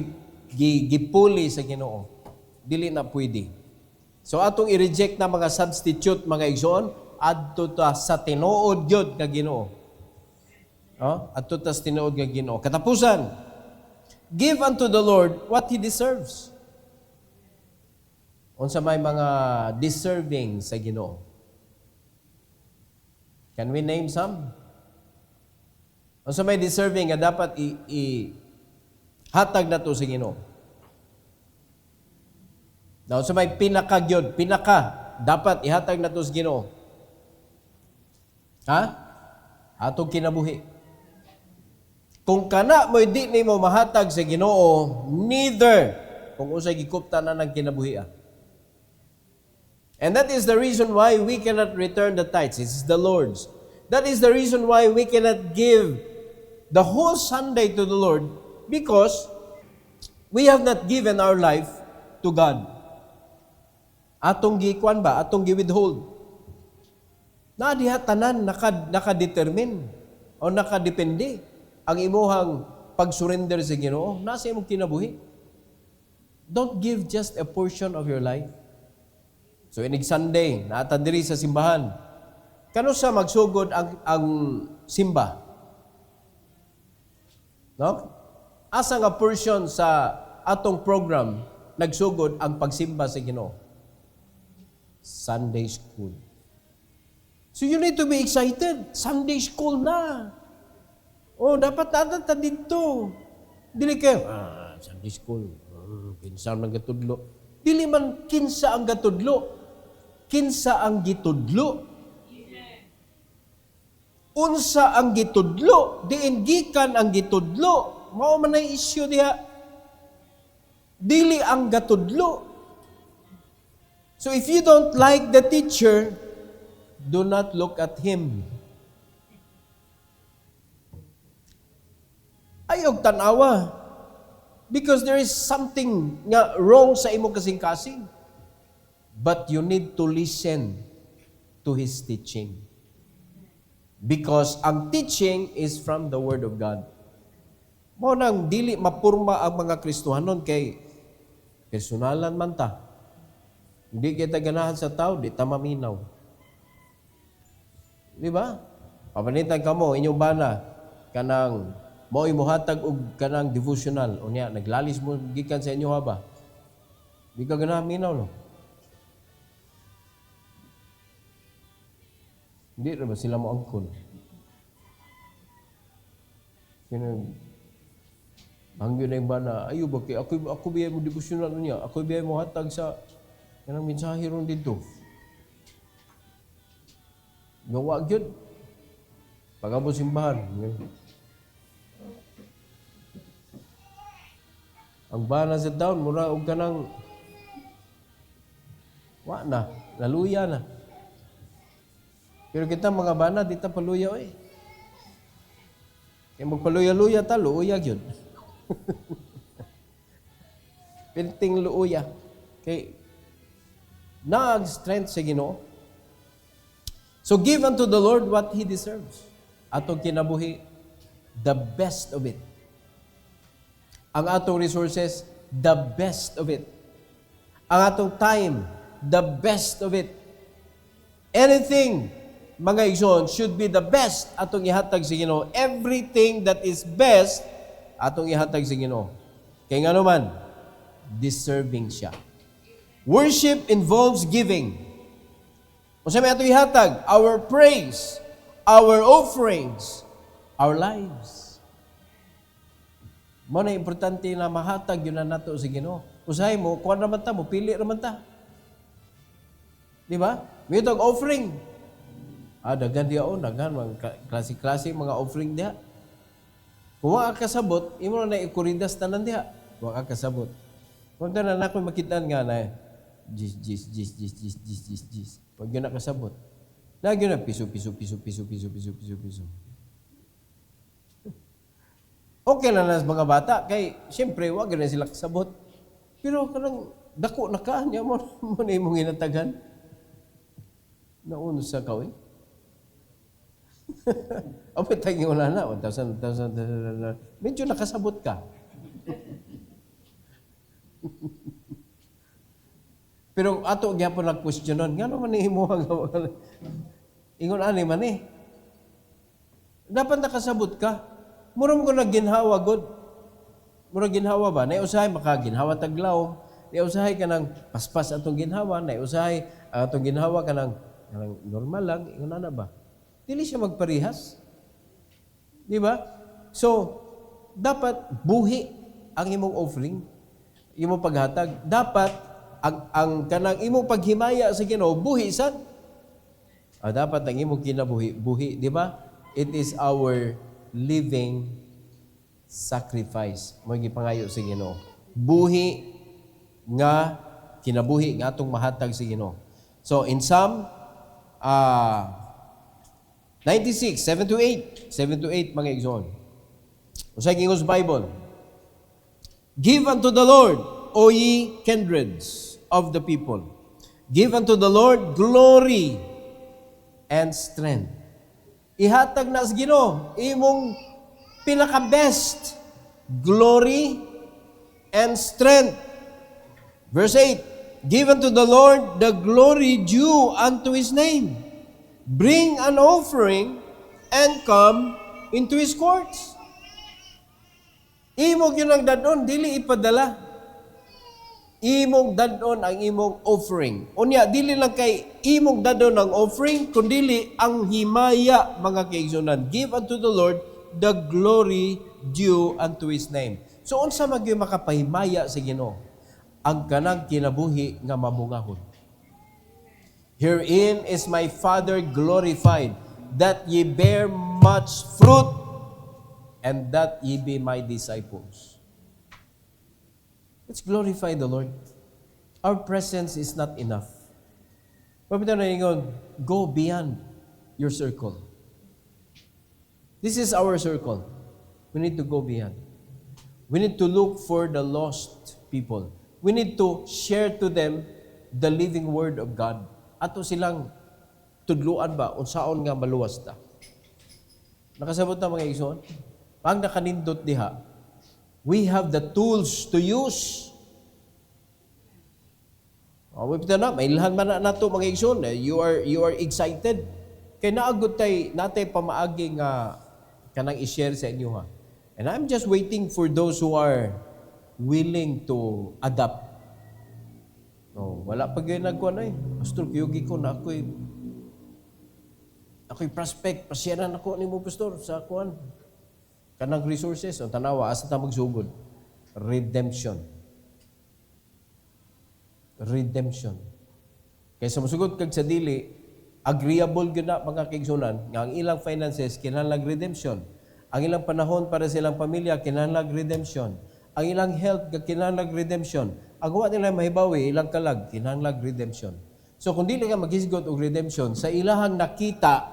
gipuli sa Ginoo. Dili na pwede. So atong i-reject na mga substitute mga igsoon adto ta sa tinuod gyud nga Ginoo. Adto ta sa tinuod nga Ginoo. Katapusan, give unto the Lord what He deserves. Unsa may mga deserving sa Ginoo? Can we name some? Unsa may deserving nga dapat hatag nato sa Ginoo? Now, sa may pinaka dapat ihatag na ito sa Ginoo. Atong kinabuhi. Kung kana mo di ni mo mahatag sa Ginoo, neither kung usay gikuptan na ng kinabuhi. And that is the reason why we cannot return the tithes. This is the Lord's. That is the reason why we cannot give the whole Sunday to the Lord because we have not given our life to God. Atong gikuan ba? Atong gi-withhold. Na diha tanan naka-determine. o nakadepende ang imuhang pag-surrender sa Ginoo, nasa imong kinabuhi. Don't give just a portion of your life. So, inig Sunday, naata diri sa simbahan, kano sa magsugod ang simba? No? Asa nga portion sa atong program nagsugod ang pagsimba sa Ginoo? Sunday school. So you need to be excited. Sunday school na. Oh, dapat ta dito. Dili kayo, Sunday school. Kinsa ang gatudlo. Dili man kinsa ang gatudlo. Kinsa ang gitudlo. Unsa ang gitudlo. Diin gikan ang gitudlo. Mao man ay issue diha. Dili ang gatudlo. So if you don't like the teacher, do not look at him. Ayog tanawa. Because there is something nga wrong sa imong kasing-kasing. But you need to listen to his teaching. Because ang teaching is from the Word of God. Mo nang dili mapurma ang mga Kristohanon kay personalan man ta. Hindi kita ganahan sa tao, di ta maminaw. Di ba? Papanitan ka mo, inyong bana, kanang mo imuhatag og kanang devotional. O niya, naglalis mo, gikan sa inyo ba? Di ka ganahan minaw, no? Hindi na ba sila mo angkol? Hangyo na yung bana, ayo ba kay ako biyay mo devotional niya, ako biyay mo hatag sa kanang mensahe ron dito. Gawa gyud. Pagabot simbahan. Ang bana sa taon mura og kanang wa na, naluya na. Pero kita mga bana dita paluya oy. Kaya magpaluya-luya ta, luuya gyud. Pinting luuya. Kay nag-strength sa Ginoo. So give unto the Lord what He deserves. Atong kinabuhi, the best of it. Ang atong resources, the best of it. Ang atong time, the best of it. Anything, mga igsoon, should be the best atong ihatag sa Ginoo. Everything that is best, atong ihatag sa Ginoo. Kaya nga naman, deserving siya. Worship involves giving. Kung sa may ato ihatag, our praise, our offerings, our lives. Mo na importante na mahatag yun na nato sa Ginoo. Usahay mo, kuha naman ta, mo pili naman ta. Di ba? May itong offering. Dagan diya o, dagan, klase-klase mga offering diya. Kung waka kasabot, imo na ikuridas tanan diha. Waka kasabot. Kung tanan ako makitaan nga na, Jis. Pag yun nakasabot. Lagi na piso. Okay na nas mga bata. Kay, siyempre, wag na sila kasabot. Pero kanang dako na ka, niya mo na imong inatagan. Nauno sa kawin. Apay tagi wala na. 1,000. Medyo nakasabot ka. Pero ato gyapon nag-questionon, ngano man ni imo ingon ani man eh. Dapat nakasabot ka. Mura mo ko nagginhawa god. Mura ginhawa ba? Nay usahay makaginhawa taglaw. Nay usahay kanang paspas atong ginhawa, nay usahay atong ginhawa kanang normal lang, ingon ana ba? Dili siya magparihas. Di ba? So, dapat buhi ang imong offering, imong paghatag. Dapat ang kanang imong paghimaya sa Ginoo buhi sad. Dapat ang imong kinabuhi buhi, di ba? It is our living sacrifice. Mo gipangayo sa Ginoo. Buhi nga kinabuhi nga atong mahatag sa Ginoo. So in Psalm 96, 7-8 mga igsoon. Usa gingos Bible. Give unto the Lord, O ye kindreds of the people. Give unto the Lord glory and strength. Ihatag na sa Ginoo imong pinaka-best glory and strength. Verse 8, give unto the Lord the glory due unto His name. Bring an offering and come into His courts. Imong yun ang dadon, dili ipadala. Imong dadon ang imong offering. Unya, dili lang kay imong dadon ang offering, kundili ang himaya, mga kaigsunan. Give unto the Lord the glory due unto His name. So, unsa magyo makapahimaya sa Ginoo? Ang kanang kinabuhi nga mabungahon. Herein is my Father glorified, that ye bear much fruit, and that ye be my disciples. Let's glorify the Lord. Our presence is not enough. Pabita na ingon, go beyond your circle. This is our circle. We need to go beyond. We need to look for the lost people. We need to share to them the living word of God. Ato silang tudluan ba, unsaon nga maluwas ta. Nakasabot na mga igsoon? Pag nakanindot diha, we have the tools to use. Pabita na, mailhan man na nato mga igsoon. You are excited. Kaya naagod natay pamaagi nga kanang i-share sa inyo ha. And I'm just waiting for those who are willing to adapt. No, wala pa gyud nagkuan ay. Pastor, kuyugi ko na ako'y prospect, pasyanan ako nimo pastor sa kuan. Kanang resources, ang tanawa asa ta magsugod. Redemption. Redemption. Kaysa masugod kag sa dili, agreeable gyud na mga kaigsunan nga ang ilang finances kinahanglan redemption. Ang ilang panahon para sa ilang pamilya kinahanglan redemption. Ang ilang health kinahanglan redemption. Ang wa nila mahibawi ilang kalag kinahanglan redemption. So kung dili ka maghisgot og redemption sa ilahang nakita,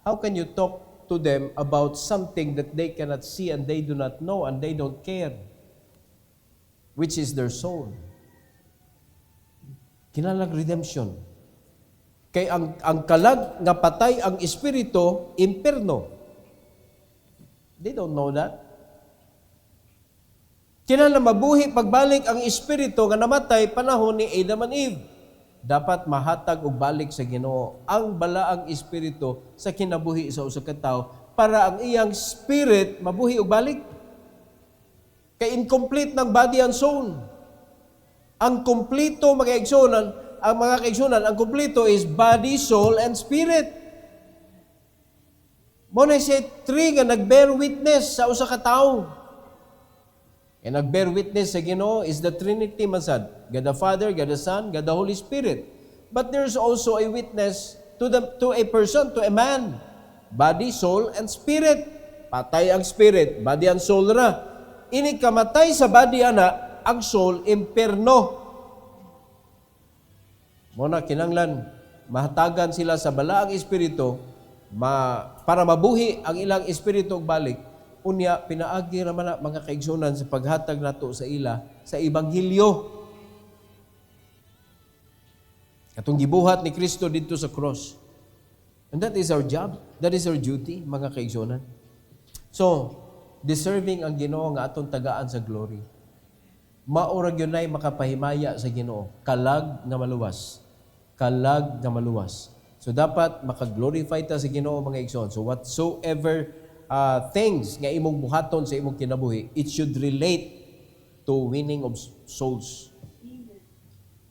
how can you talk to them about something that they cannot see and they do not know and they don't care, which is their soul? Kinahanglan redemption. Kay ang kalag nga patay ang espiritu, imperno. They don't know that. Kinahanglan mabuhi pagbalik ang espiritu nga namatay panahon ni Adam and Eve. Dapat mahatag og balik sa Ginoo ang balaang espiritu sa kinabuhi sa usa ka tawo para ang iyang spirit mabuhi og balik. Kay incomplete ng body and soul. Ang kompleto mga kaigsunan, ang kompleto is body, soul, and spirit. Mo na siya three nga nag-bear witness sa usa ka tawo. And nag-bear witness sa Ginoo is the Trinity masad. God the Father, God the Son, God the Holy Spirit. But there's also a witness to a person, to a man. Body, soul, and spirit. Patay ang spirit, body and soul na. Ini kamatay sa body ana, ang soul imperno. Muna kinanglan mahatagan sila sa balaang espiritu para mabuhi ang ilang espiritu og balik. Unya pinaagi ra man na mga kaigsunan sa paghatag nato sa ila sa ebanghelyo. Katong gibuhat ni Kristo didto sa cross. And that is our job. That is our duty, mga kaigsunan. So, deserving ang Ginoo nga atong tagaan sa glory. Maura gyunay makapahimaya sa Ginoo, kalag nga maluwas. Kalag nga maluwas. So dapat makaglorify ta sa Ginoo mga igsoon. So whatsoever things nga imong buhaton sa imong kinabuhi, it should relate to winning of souls.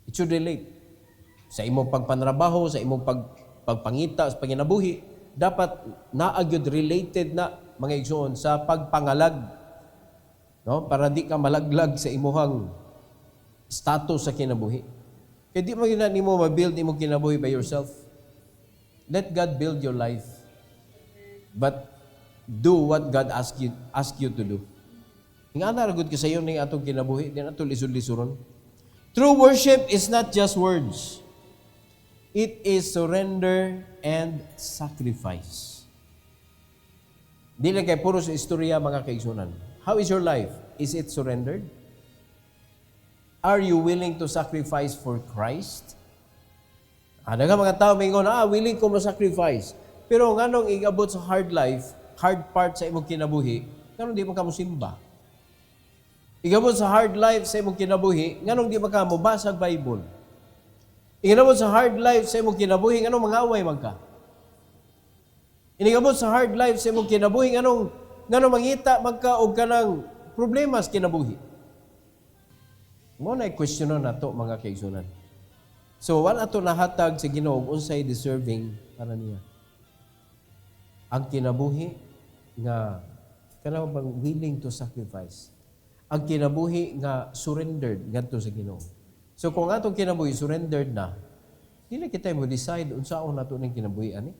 It should relate sa imong pagpanrabaho, sa imong pagpangita sa panginabuhi, dapat naagyod related na mga igsoon sa pagpangalag. No? Para di ka malaglag sa imuhang status sa kinabuhi. Kaya di mo nimo ma-build imong kinabuhi by yourself. Let God build your life. But do what God ask you to do. Ingana ra gud ka sayo ning atong kinabuhi, din ato lisod-lisoron. True worship is not just words. It is surrender and sacrifice. Di lang kay puro sa istorya mga kaigsunan. How is your life? Is it surrendered? Are you willing to sacrifice for Christ? Ada nga mga tao mingon, willing ko ma-sacrifice. Pero nganong igabot sa hard life, hard part sa imong kinabuhi, nganong di man ka musimba? Igabot sa hard life sa imong kinabuhi, nganong di man ka mobasa og Bible? Igabot sa hard life sa imong kinabuhi, nganong mangaway man ka? Inigabot sa hard life sa imong kinabuhi, nganong mangita man ka og kanang problema sa kinabuhi? Mo na i-questionan nato mga kaigsunan. So wala ato nahatag sa Ginoo unsay deserving para niya. Ang kinabuhi nga kanang bang willing to sacrifice. Ang kinabuhi nga surrendered ngadto sa Ginoo. So kung atong kinabuhi surrendered na, dili kita mo decide unsaon nato ning kinabuhi ani.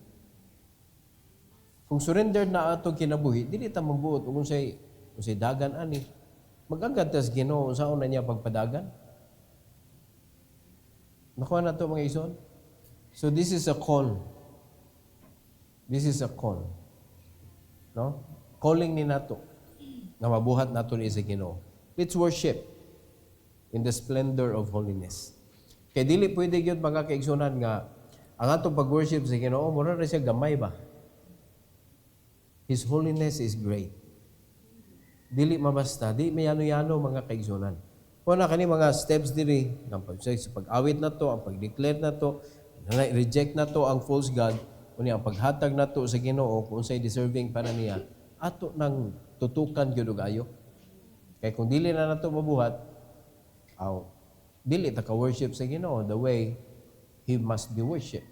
Kung surrendered na atong kinabuhi, dili ta magbuot og unsay dagan ani. Mag-agad tas Ginoo unsaon na niya pagpadagan. Nakuha na ito mga ison? So this is a call. This is a call. No? Calling ni nato na mabuhat nato ni sa Ginoo. Let's worship in the splendor of holiness. Kay dili pwede gyud mga kaigsunan nga ang atong pag-worship sa Ginoo mura ra siya gamay ba? His holiness is great. Dili mabasta, di mayano-yano mga kaigsunan. Kung kani mga steps diri ng pag-awit na to, ang pag-declare na to, reject na to ang false god, kunya ang paghatag na to sa Ginoo kung unsay deserving para niya, ato nang tutukan gyud og ayo. Kay kung dili na nato mabuhat, dili ta ka worship sa Ginoo the way he must be worshiped.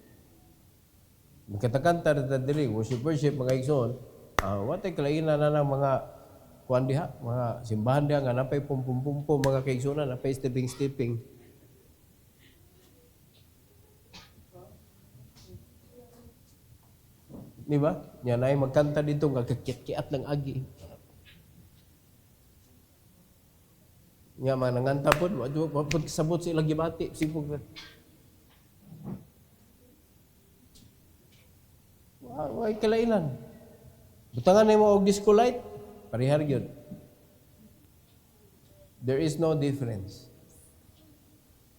Magkatakanta na diri worship mga igsoon, watay kalainan na ng mga kuan diha, mga simbahan diha nga napay pum-pum-pum mga kaigsunan, napay stepping. Di ba? Yan ay magkanta dito nga kakit-kiat ng agi. Nga mananganta po, pag sabot sila gibati, sipog na. Wow, ay kalainan. Butangan na mo og disco light, parihar yun. There is no difference.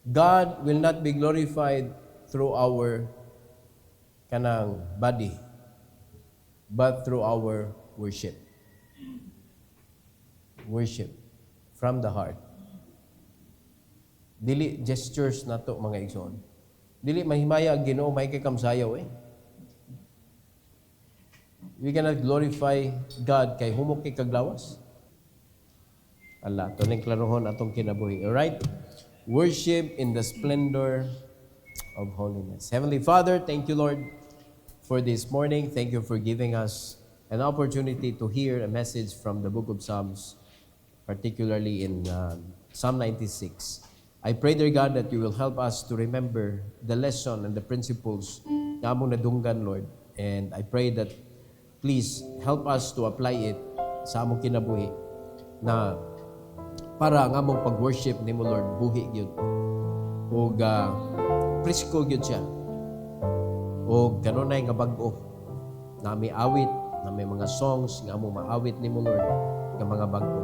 God will not be glorified through our kanang body, but through our worship. Worship from the heart. Dili gestures na to mga igsoon. Dili mahimaya ang Ginoo may kay kamsayaw eh. We cannot glorify God kay humok kay kaglawas. Allah, to ning klarohon atong kinabuhi. All right? Worship in the splendor of holiness. Heavenly Father, thank you, Lord, for this morning. Thank you for giving us an opportunity to hear a message from the book of Psalms, particularly in Psalm 96. I pray, dear God, that you will help us to remember the lesson and the principles na among nadunggan, Lord. And I pray that please help us to apply it sa among kinabuhi na para ang among pag-worship nimo, Lord, buhi gyud. O presko gyud siya. O kanunay nga bag-o na may awit, na may mga songs nga among maawit nimo, Lord, nga mga bag-o.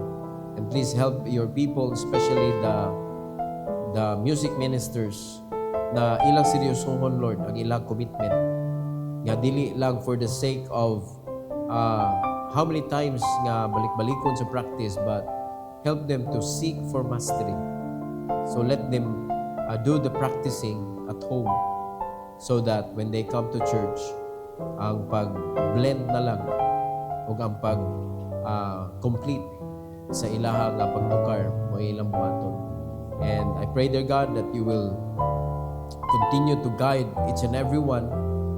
And please help your people, especially the music ministers, na ilang seryosohon, Lord, ang ilang commitment. Nga dili lang for the sake of how many times nga balik-balikon sa practice, but help them to seek for mastery. So let them do the practicing at home so that when they come to church, ang pag-blend na lang o ang pag-complete sa ilaha nga pagtukar mo ilang buhaton. And I pray, dear God, that you will continue to guide each and every one,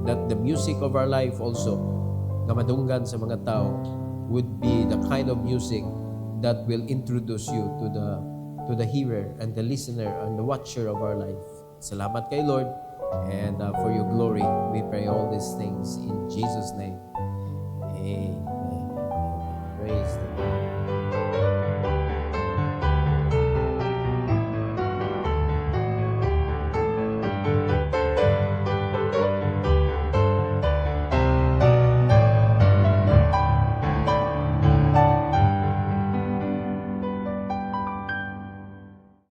that the music of our life also nga madunggan sa mga tao would be the kind of music that will introduce you to the hearer and the listener and the watcher of our life. Salamat kay Lord, and for your glory we pray all these things in Jesus' name.